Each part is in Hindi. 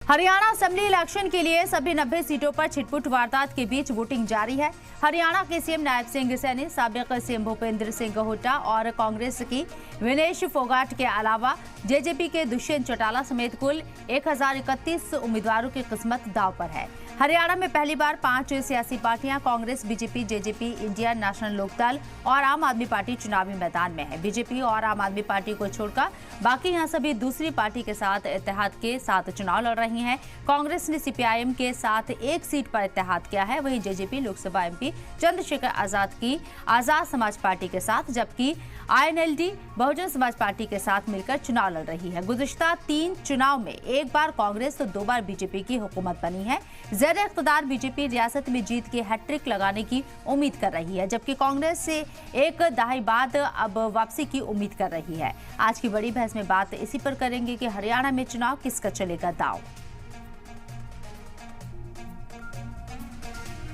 हरियाणा असेंबली इलेक्शन के लिए सभी 90 सीटों पर छिटपुट वारदात के बीच वोटिंग जारी है। हरियाणा के सीएम नायब सिंह सैनी, साबिक सीएम भूपेंद्र सिंह हुड्डा और कांग्रेस की विनेश फोगाट के अलावा जेजेपी के दुष्यंत चौटाला समेत कुल 1031 उम्मीदवारों की किस्मत दांव पर है। हरियाणा में पहली बार 5 सियासी पार्टियां Congress, BJP, JJP, Indian National Lok Dal और आम आदमी पार्टी चुनावी मैदान में है। बीजेपी और आम आदमी पार्टी को छोड़कर बाकी यहां सभी दूसरी पार्टी के साथ इत्तेहाद के साथ चुनाव लड़ रही हैं। कांग्रेस ने सीपीआईएम के साथ एक सीट पर इत्तेहाद किया है, वहीं जेजेपी लोकसभा एमपी चंद्रशेखर आजाद की आजाद समाज पार्टी के साथ, जबकि आईएनएलडी बहुजन समाज पार्टी के साथ मिलकर चुनाव लड़ रही है। गुज़िश्ता 3 चुनाव में एक बार कांग्रेस तो 2 बार बीजेपी की हुकूमत बनी है। ज़ेर इख्तियार बीजेपी रियासत में जीत की हैट्रिक लगाने की उम्मीद कर रही है, जबकि कांग्रेस से एक दहाई बाद अब वापसी की उम्मीद कर रही है। आज की बड़ी बहस में बात इसी पर करेंगे कि हरियाणा में चुनाव किसका चलेगा दांव।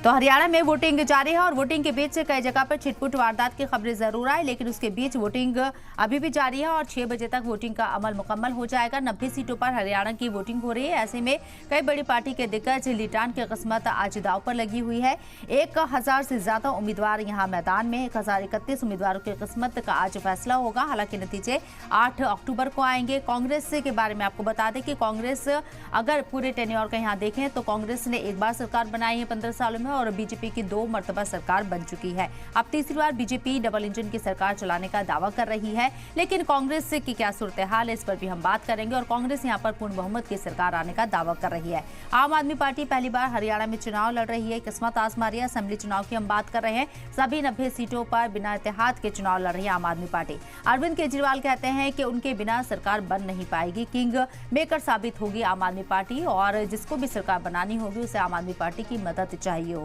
तो हरियाणा में वोटिंग जारी है और वोटिंग के बीच कई जगह पर छिटपुट वारदात की खबरें जरूर आई, लेकिन उसके बीच वोटिंग अभी भी जारी है और 6 बजे तक वोटिंग का अमल मुकम्मल हो जाएगा। 90 सीटों पर हरियाणा की वोटिंग हो रही है। ऐसे में कई बड़ी पार्टी के दिग्गज लीडरान की किस्मत आज दांव पर लगी हुई है। 1000 से ज्यादा उम्मीदवार यहाँ मैदान में, 1031 उम्मीदवारों की किस्मत का आज फैसला होगा। हालांकि नतीजे 8 अक्टूबर को आएंगे। कांग्रेस के बारे में आपको बता दें कि कांग्रेस अगर पूरे टेन्योर का यहाँ देखें तो कांग्रेस ने एक बार सरकार बनाई है 15 सालों में और बीजेपी की 2 मर्तबा सरकार बन चुकी है। अब तीसरी बार बीजेपी डबल इंजन की सरकार चलाने का दावा कर रही है, लेकिन कांग्रेस की क्या सूरत हाल है इस पर भी हम बात करेंगे। और कांग्रेस यहां पर पूर्ण बहुमत की सरकार आने का दावा कर रही है। आम आदमी पार्टी पहली बार हरियाणा में चुनाव लड़ रही है, किस्मत आजमा रही है। असेंबली चुनाव की हम बात कर रहे हैं। सभी 90 सीटों पर बिना इत्तेहाद के चुनाव लड़ रही है आम आदमी पार्टी। अरविंद केजरीवाल कहते हैं कि उनके बिना सरकार बन नहीं पाएगी। किंग मेकर साबित होगी आम आदमी पार्टी और जिसको भी सरकार बनानी होगी उसे आम आदमी पार्टी की मदद चाहिए होगी।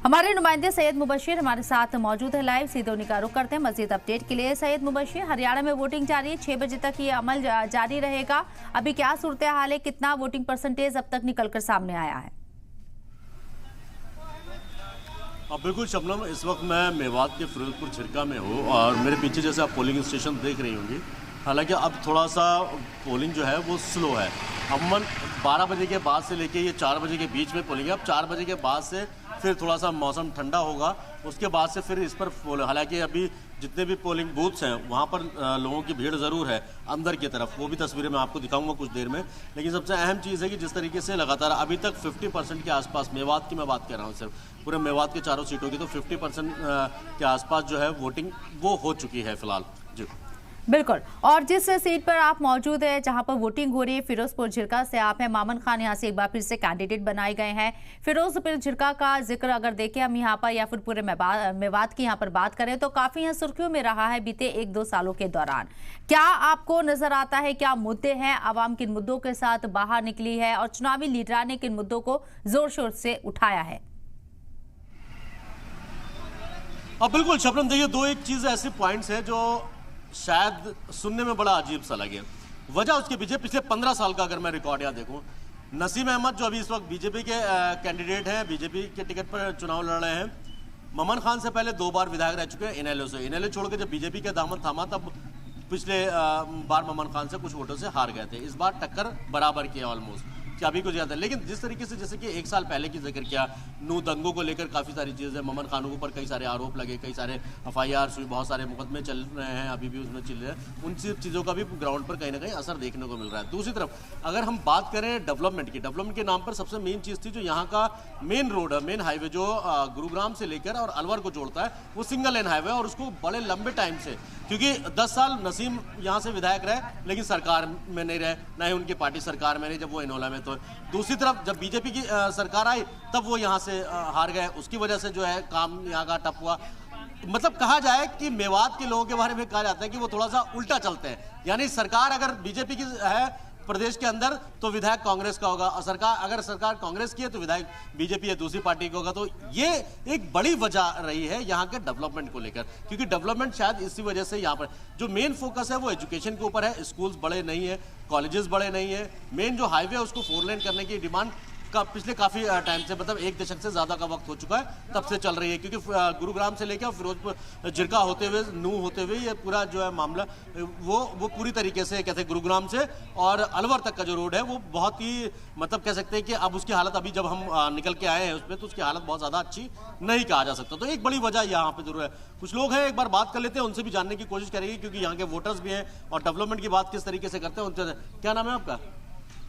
हमारे नुमाइंदे सैयद मुबशिर हमारे साथ मौजूद है लाइव, सीधे उन्हीं का रुख करते हैं मजीद अपडेट के लिए। सैयद मुबशिर, हरियाणा में वोटिंग जारी है, 6 बजे तक ये अमल जारी रहेगा। अभी क्या सूरत हाल है, कितना वोटिंग परसेंटेज अब तक निकलकर सामने आया है? बिल्कुल शबनम, इस वक्त मैं मेवात के फिरोजपुर झिरका में हूँ और मेरे पीछे जैसे आप पोलिंग स्टेशन देख रही होंगी, हालांकि अब थोड़ा सा पोलिंग जो है वो स्लो है। अमूमन 12 बजे के बाद से लेके ये 4 बजे के बीच में पोलिंग है। अब 4 बजे के बाद से फिर थोड़ा सा मौसम ठंडा होगा, उसके बाद से फिर इस पर हालांकि अभी जितने भी पोलिंग बूथ्स हैं वहाँ पर लोगों की भीड़ ज़रूर है अंदर की तरफ, वो भी तस्वीरें मैं आपको दिखाऊंगा कुछ देर में। लेकिन सबसे अहम चीज़ है कि जिस तरीके से लगातार अभी तक 50% के आसपास, मेवात की मैं बात कर रहा हूँ सिर्फ, पूरे मेवात के चारों सीटों की, तो 50% के आसपास जो है वोटिंग वो हो चुकी है फिलहाल जी। बिल्कुल, और जिस सीट पर आप मौजूद है जहां पर वोटिंग हो रही है, फिरोजपुर झिरका से आप हैं। मामन खान यहां से एक बार फिर से कैंडिडेट बनाए गए हैं। फिरोजपुर झिरका का जिक्र अगर देखें हम यहां पर या फिर पूरे मेवात की यहां पर बात करें तो काफी यहां सुर्खियों में रहा है बीते 1-2 सालों के दौरान। क्या आपको नजर आता है क्या मुद्दे हैं, आवाम किन मुद्दों के साथ बाहर निकली है और चुनावी लीडरान ने किन मुद्दों को जोर शोर से उठाया है? अब बिल्कुल शबनम, देखिए 2-1 चीज़ ऐसे पॉइंट्स हैं जो शायद सुनने में बड़ा अजीब सा लगे। वजह उसके पीछे पिछले 15 साल का अगर मैं रिकॉर्ड याद देखूं, नसीम अहमद जो अभी इस वक्त बीजेपी के कैंडिडेट हैं, बीजेपी के टिकट पर चुनाव लड़ रहे हैं, ममन खान से पहले 2 बार विधायक रह चुके हैं इनेलो से। इनेलो छोड़ के जब बीजेपी का दामन थामा तब पिछले बार ममन खान से कुछ वोटों से हार गए थे। इस बार टक्कर बराबर किया ऑलमोस्ट, क्या अभी कुछ ज्यादा। लेकिन जिस तरीके से जैसे कि 1 साल पहले की जिक्र किया, नू दंगों को लेकर काफ़ी सारी चीज़ें, ममन खान के ऊपर कई सारे आरोप लगे, कई सारे FIR हुई, बहुत सारे मुकदमे चल रहे हैं, अभी भी उसमें चल रहे हैं। उन चीज़ों का भी ग्राउंड पर कहीं ना कहीं असर देखने को मिल रहा है। दूसरी तरफ अगर हम बात करें डेवलपमेंट की, डेवलपमेंट के नाम पर सबसे मेन चीज़ थी जो यहाँ का मेन रोड है, मेन हाईवे जो गुरुग्राम से लेकर और अलवर को जोड़ता है, वो सिंगल लेन हाईवे, और उसको बड़े लंबे टाइम से, क्योंकि 10 साल नसीम यहाँ से विधायक रहे लेकिन सरकार में नहीं रहे, ना ही उनकी पार्टी सरकार में रही जब वो इनोला में। तो दूसरी तरफ जब बीजेपी की सरकार आई तब वो यहाँ से हार गए, उसकी वजह से जो है काम यहाँ का ठप हुआ। मतलब कहा जाए कि मेवात के लोगों के बारे में कहा जाता है कि वो थोड़ा सा उल्टा चलते हैं, यानी सरकार अगर बीजेपी की है प्रदेश के अंदर तो विधायक कांग्रेस का होगा, और अगर सरकार कांग्रेस की है तो विधायक बीजेपी या दूसरी पार्टी का होगा। तो ये एक बड़ी वजह रही है यहाँ के डेवलपमेंट को लेकर, क्योंकि डेवलपमेंट शायद इसी वजह से यहाँ पर जो मेन फोकस है वो एजुकेशन के ऊपर है। स्कूल्स बड़े नहीं है, कॉलेजेस बड़े नहीं है, मेन जो हाईवे है उसको 4 लेन करने की डिमांड पिछले काफी टाइम से, मतलब 1 दशक से ज्यादा का वक्त हो चुका है, तब से चल रही है। क्योंकि गुरुग्राम से लेकर फिरोजपुर जिरका होते हुए, नू होते हुए ये पूरा जो है मामला वो पूरी तरीके से कहते हैं गुरुग्राम से और अलवर तक का जो रोड है वो बहुत ही, मतलब कह सकते हैं कि अब उसकी हालत, अभी जब हम निकल के आए हैं उसमें, तो उसकी हालत बहुत ज्यादा अच्छी नहीं कहा जा सकता। तो एक बड़ी वजह यहाँ पे जरूर है। कुछ लोग हैं, एक बार बात कर लेते हैं, उनसे भी जानने की कोशिश करेंगे, क्योंकि यहाँ के वोटर्स भी हैं और डेवलपमेंट की बात किस तरीके से करते हैं उनसे। क्या नाम है आपका?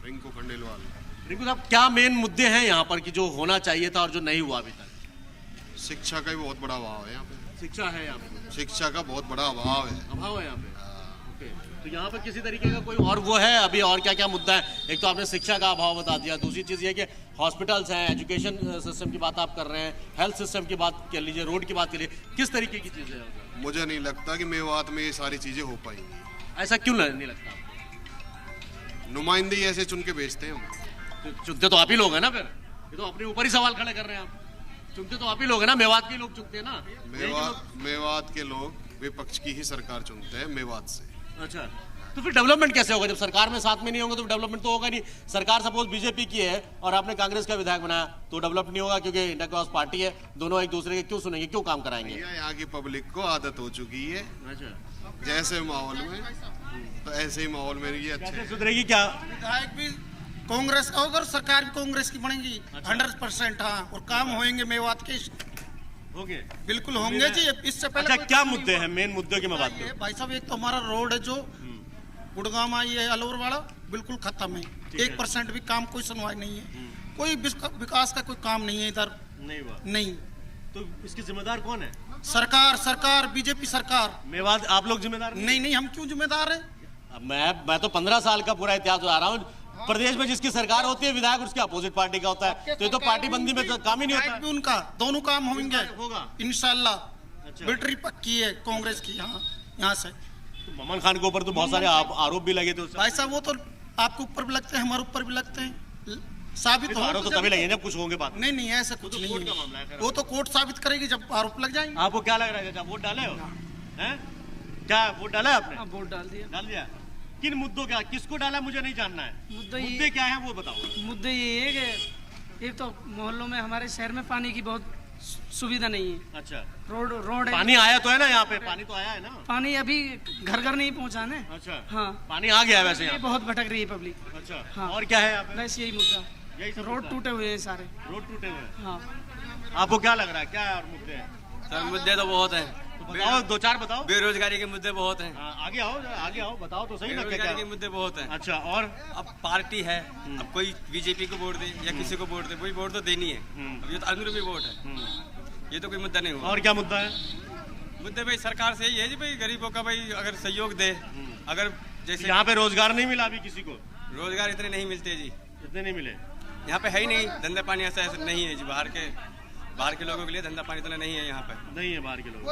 रिंकू खंडेलवाल। रिंकू साहब, क्या मेन मुद्दे हैं यहाँ पर कि जो होना चाहिए था और जो नहीं हुआ अभी तक? शिक्षा का भी बहुत बड़ा अभाव है यहाँ पे। शिक्षा है यहाँ पे, शिक्षा का बहुत बड़ा अभाव है। अभाव है यहाँ पे। ओके, तो यहाँ पर किसी तरीके का कोई और वो है अभी, और क्या क्या मुद्दा है? एक तो आपने शिक्षा का अभाव बता दिया, दूसरी चीज़ ये कि हॉस्पिटल्स हैं, एजुकेशन सिस्टम की बात आप कर रहे हैं, हेल्थ सिस्टम की बात कर लीजिए, रोड की बात कर लीजिए, किस तरीके की चीज़ें हैं? मुझे नहीं लगता कि मेवात में ये सारी चीजें हो पाएंगी। ऐसा क्यों नहीं लगता आपको? नुमाइंदे ही ऐसे चुन के भेजते हैं हम। चुनते तो आप ही लोग हैं ना, फिर ये तो अपने ऊपर ही सवाल खड़े कर रहे हैं आप। चुनते तो आप ही लोग हैं ना, मेवात के लोग चुनते हैं ना। मेवात के लोग विपक्ष की ही सरकार चुनते हैं मेवात से। अच्छा, तो फिर डेवलपमेंट कैसे होगा? जब सरकार में साथ में नहीं होंगे तो डेवलपमेंट तो होगा नहीं। सरकार सपोज बीजेपी की है और आपने कांग्रेस का विधायक बनाया तो डेवलप नहीं होगा, क्योंकि इंटर क्रॉस पार्टी है, दोनों एक दूसरे के क्यों सुनेंगे, क्यों काम कराएंगे? यहाँ की पब्लिक को आदत हो चुकी है, अच्छा, जैसे माहौल में तो ऐसे ही माहौल में ये अच्छा कैसे सुधरेगी क्या? विधायक भी कांग्रेस का होगा और सरकार भी कांग्रेस की बनेगी। 100%। हाँ, और काम होंगे मेवात के, होंगे, बिल्कुल होंगे जी। इससे पहले अच्छा, क्या मुद्दे हैं? मेन मुद्दों की मैं बात करूं। भाई साहब, एक तो हमारा रोड है जो गुड़गांव आई है अलवर वाला, बिल्कुल खत्म है। 1% भी काम, कोई सुनवाई नहीं है, कोई विकास का कोई काम नहीं है इधर, नहीं हुआ। नहीं। तो इसकी जिम्मेदार कौन है? सरकार बीजेपी सरकार। मेवात आप लोग जिम्मेदार नहीं, हम क्यों जिम्मेदार है? मैं तो 15 साल का पूरा इतिहास बता रहा हूँ। प्रदेश में जिसकी सरकार होती है, विधायक उसके अपोजिट पार्टी का होता है, तो ये तो पार्टी बंदी में तो काम ही नहीं होता। भी उनका दोनों काम होंगे, होगा इंशाल्लाह। अच्छा। बैटरी पक्की है कांग्रेस की। यहाँ से तो ममन खान के ऊपर तो बहुत सारे आरोप भी लगे थे उससे। भाई साहब, वो तो आपके ऊपर भी लगते हैं, हमारे ऊपर भी लगते हैं। साबित हो आरोप तो तभी लगे जब कुछ होंगे बात। नहीं, ऐसा कुछ नहीं कोर्ट का मामला है। है। वो तो कोर्ट साबित करेगी जब आरोप लग जाएंगे। आपको क्या लग रहा है? चाचा, वोट डाले हो? हैं? क्या वोट डाला है आपने? वोट डाल दिया। किन मुद्दों क्या, किसको डाला मुझे नहीं जानना है। मुद्दे क्या है वो बताओ। मुद्दे ये है कि एक तो मोहल्लों में, हमारे शहर में पानी की बहुत सुविधा नहीं है। अच्छा, रोड है। पानी आया तो है ना यहाँ पे? पानी तो आया है ना? पानी अभी घर नहीं पहुँचा ने। अच्छा, हाँ, पानी आ गया है वैसे यहाँ। बहुत भटक रही है पब्लिक। अच्छा, हाँ। और क्या है यहाँ पे? बस यही मुद्दा, यही सब रोड मुद्दा है। टूटे हुए हैं सारे। रोड टूटे हुए हैं। हाँ, आपको क्या लग रहा है, क्या और मुद्दे हैं? सर मुद्दे तो बहुत हैं। तो बताओ, 2-4 बताओ। बेरोजगारी के मुद्दे बहुत हैं। हाँ, आगे आओ, बताओ तो सही ना क्या बेरोजगारी के क्या। मुद्दे बहुत हैं। अच्छा, और अब पार्टी है, अब कोई बीजेपी को वोट दे या किसी को वोट दे, वही वोट तो देनी है। अब ये तो आदमी भी वोट है, ये तो कोई मुद्दा नहीं हुआ। और क्या मुद्दा है? मुद्दे भाई सरकार से यही है जी, भाई गरीबों का भाई अगर सहयोग दे, अगर जैसे यहाँ पे रोजगार नहीं मिला अभी किसी को? रोजगार इतने नहीं मिलते जी, इतने नहीं मिले। यहाँ पे है ही नहीं। धंधा पानी ऐसा नहीं है जी। बाहर के लोगों के लिए धंधा पानी इतना नहीं है यहाँ पे। नहीं है बाहर के लोग,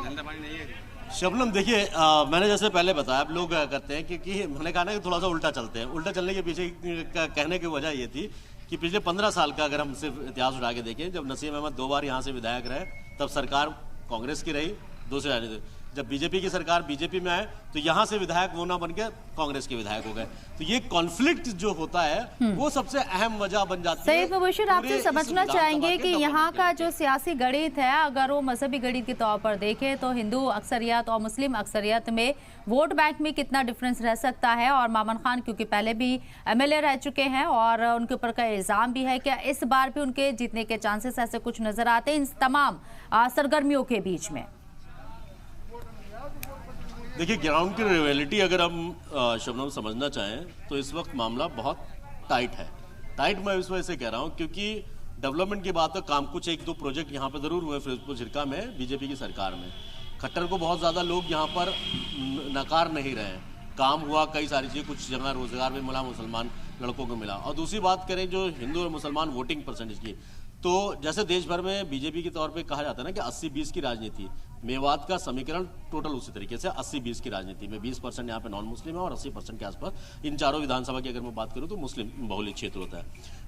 धंधा पानी नहीं है। शबनम देखिए, मैंने जैसे पहले बताया, आप लोग करते हैं क्योंकि मैंने कहा ना कि थोड़ा सा उल्टा चलते हैं। उल्टा चलने के पीछे कहने की वजह ये थी कि पिछले 15 साल का अगर हम सिर्फ इतिहास उठा के देखें, जब नसीम अहमद 2 बार यहाँ से विधायक रहे, तब सरकार कांग्रेस की रही, दूसरे राजनीति। जब बीजेपी की सरकार बीजेपी में आए तो यहाँ से विधायक वो ना बन के कांग्रेस के विधायक हो गए। तो ये कॉन्फ्लिक्ट जो होता है वो सबसे अहम वजह बन जाती है। सईद मुबशिर, आपसे समझना चाहेंगे कि यहाँ का जो सियासी गणित है, अगर वो मजहबी गणित के तौर पर देखें तो हिंदू अक्सरियत और मुस्लिम अक्सरियत में वोट बैंक में कितना डिफरेंस रह सकता है? और मामन खान क्योंकि पहले भी MLA रह चुके हैं और उनके ऊपर का इल्जाम भी है, क्या इस बार भी उनके जीतने के चांसेस ऐसे कुछ नजर आते हैं इन तमाम सरगर्मियों के बीच में? देखिए, ग्राउंड की रियलिटी अगर हम शबनम समझना चाहें तो इस वक्त मामला बहुत टाइट है। टाइट मैं इस वजह से कह रहा हूं क्योंकि डेवलपमेंट की बात है, काम कुछ 1-2 प्रोजेक्ट यहाँ पे जरूर हुए फिरोजपुर झिरका में बीजेपी की सरकार में। खट्टर को बहुत ज़्यादा लोग यहाँ पर नकार नहीं रहे हैं। काम हुआ, कई सारी चीज़ें, कुछ जगह रोजगार भी मिला, मुसलमान लड़कों को मिला। और दूसरी बात करें जो हिंदू और मुसलमान वोटिंग परसेंटेज की, तो जैसे देश भर में बीजेपी के तौर पे कहा जाता है ना कि 80-20 की राजनीति, मेवात का समीकरण टोटल उसी तरीके से 80-20 की राजनीति में 20% यहाँ पे नॉन मुस्लिम है और 80% के आसपास इन चारों विधानसभा की अगर मैं बात करूँ तो मुस्लिम बहुल क्षेत्र होता है।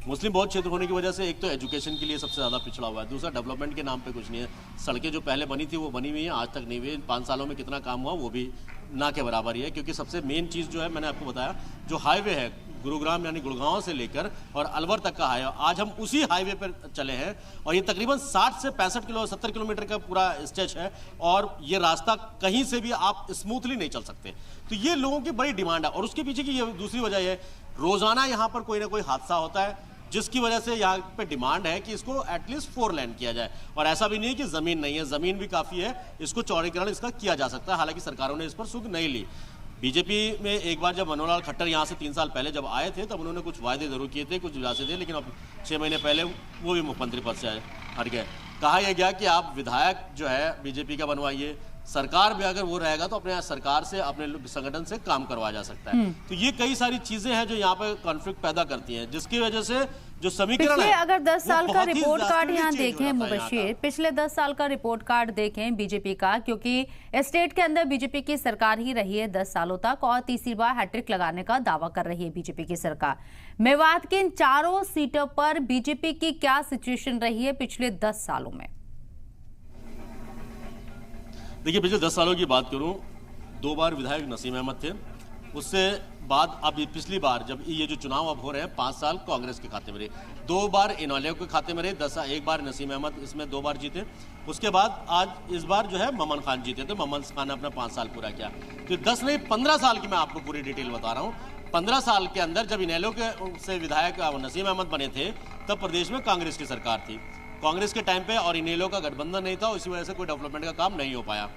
मुस्लिम बहुत क्षेत्र होने की वजह से एक तो एजुकेशन के लिए सबसे ज़्यादा पिछड़ा हुआ है, दूसरा डेवलपमेंट के नाम पे कुछ नहीं है। सड़कें जो पहले बनी थी वो बनी हुई है, आज तक नहीं हुई। 5 सालों में कितना काम हुआ वो भी ना के बराबर ही है, क्योंकि सबसे मेन चीज़ जो है मैंने आपको बताया, जो हाईवे है गुरुग्राम यानी गुड़गांव से लेकर और अलवर तक का हाईवे, आज हम उसी हाईवे पर चले हैं और ये तकरीबन 60 से 70 किलोमीटर का पूरा स्ट्रेच है और ये रास्ता कहीं से भी आप स्मूथली नहीं चल सकते। तो ये लोगों की बड़ी डिमांड है और उसके पीछे की ये दूसरी वजह है, रोजाना यहाँ पर कोई ना कोई हादसा होता है जिसकी वजह से यहाँ पे डिमांड है कि इसको एटलीस्ट 4 लेन किया जाए। और ऐसा भी नहीं है कि जमीन नहीं है, जमीन भी काफी है, इसको चौड़ीकरण इसका किया जा सकता है। हालांकि सरकारों ने इस पर सुध नहीं ली। बीजेपी में एक बार जब मनोहर लाल खट्टर यहाँ से 3 साल पहले जब आए थे तब उन्होंने कुछ वायदे जरूर किए थे, कुछ विलासे थे, लेकिन अब 6 महीने पहले वो भी मुख्यमंत्री पद से हट गए। कहा यह गया कि आप विधायक जो है बीजेपी का बनवाइए, सरकार भी अगर वो रहेगा तो अपने सरकार से अपने संगठन से काम करवाया जा सकता है। तो ये कई सारी चीजें हैं जो यहाँ पे कॉन्फ्लिक्ट पैदा करती हैं, जिसकी वजह से जो समीकरण पिछले है, अगर 10 वो साल का बहुत ही रिपोर्ट कार्ड drastically यहाँ change हो देखें जाता है यहाँ मुबशीर, का। पिछले 10 साल का रिपोर्ट कार्ड देखें बीजेपी का, क्योंकि स्टेट के अंदर बीजेपी की सरकार ही रही है 10 सालों तक और तीसरी बार हैट्रिक लगाने का दावा कर रही है बीजेपी की सरकार। मेवात की इन चारों सीटों पर बीजेपी की क्या सिचुएशन रही है पिछले 10 सालों में? देखिए, पिछले 10 सालों की बात करूं, 2 बार विधायक नसीम अहमद थे। उससे बाद अभी पिछली बार जब ये जो चुनाव अब हो रहे हैं 5 साल कांग्रेस के खाते में रहे, 2 बार इनेलो के खाते में रहे, 1 बार नसीम अहमद इसमें 2 बार जीते। उसके बाद आज इस बार जो है ममन खान जीते थे, ममन खान ने अपना 5 साल पूरा किया। तो 10 नहीं 15 साल की मैं आपको पूरी डिटेल बता रहा हूँ। 15 साल के अंदर जब इनेलो के से विधायक नसीम अहमद बने थे तब प्रदेश में कांग्रेस की सरकार थी। कांग्रेस के टाइम पे और इनेलो का गठबंधन नहीं था, इसी वजह से कोई डेवलपमेंट का काम नहीं हो पाया।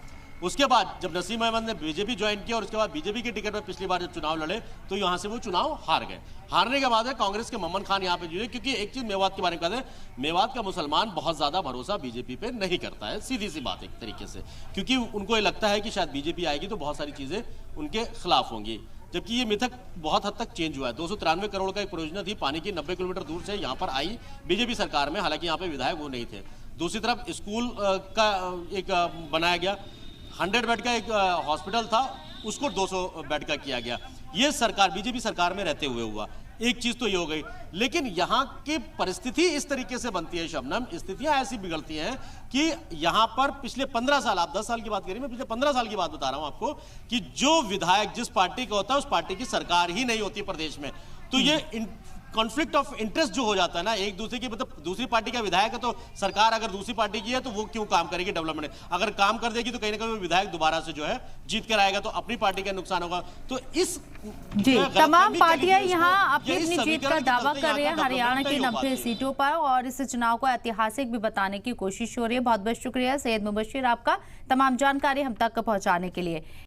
उसके बाद जब नसीम अहमद ने बीजेपी ज्वाइन किया और उसके बाद बीजेपी के टिकट पर पिछली बार जब चुनाव लड़े तो यहाँ से वो चुनाव हार गए। हारने के बाद है कांग्रेस के ममन खान यहाँ पे जुड़े, क्योंकि एक चीज मेवात के बारे में कहते हैं, मेवात का मुसलमान बहुत ज्यादा भरोसा बीजेपी पे नहीं करता है, सीधी सी बात एक तरीके से, क्योंकि उनको ये लगता है कि शायद बीजेपी आएगी तो बहुत सारी चीजें उनके खिलाफ होंगी। जबकि ये मिथक बहुत हद तक चेंज हुआ है। 293 करोड़ का एक परियोजना थी पानी की, 90 किलोमीटर दूर से यहाँ पर आई बीजेपी सरकार में, हालांकि यहाँ पे विधायक वो नहीं थे। दूसरी तरफ स्कूल का एक बनाया गया, 100 बेड का एक हॉस्पिटल था, उसको 200 बेड का किया गया। ये सरकार बीजेपी सरकार में रहते हुए हुआ। एक चीज तो ये हो गई, लेकिन यहाँ की परिस्थिति इस तरीके से बनती है शबनम, स्थितियां ऐसी बिगड़ती हैं कि यहाँ पर पिछले 15 साल, आप 10 साल की बात करिए, मैं पिछले 15 साल की बात बता रहा हूं आपको, कि जो विधायक जिस पार्टी का होता है उस पार्टी की सरकार ही नहीं होती प्रदेश में। तो ये कॉन्फ्लिक्ट ऑफ इंटरेस्ट जो हो जाता है ना एक दूसरे की, मतलब दूसरी पार्टी का विधायक है तो सरकार अगर दूसरी पार्टी की है तो वो क्यों काम करेगी डेवलपमेंट, अगर काम कर देगी तो कहीं ना कहीं विधायक दोबारा से जो है जीत कर आएगा तो अपनी पार्टी का नुकसान होगा। तो इस जी तमाम पार्टियां यहाँ अपनी अपनी जीत का दावा कर रही है हरियाणा की 90 सीटों पर और इस चुनाव को ऐतिहासिक भी बताने की कोशिश हो रही है। बहुत बहुत शुक्रिया सैयद मुबशीर आपका तमाम जानकारी हम तक पहुंचाने के लिए।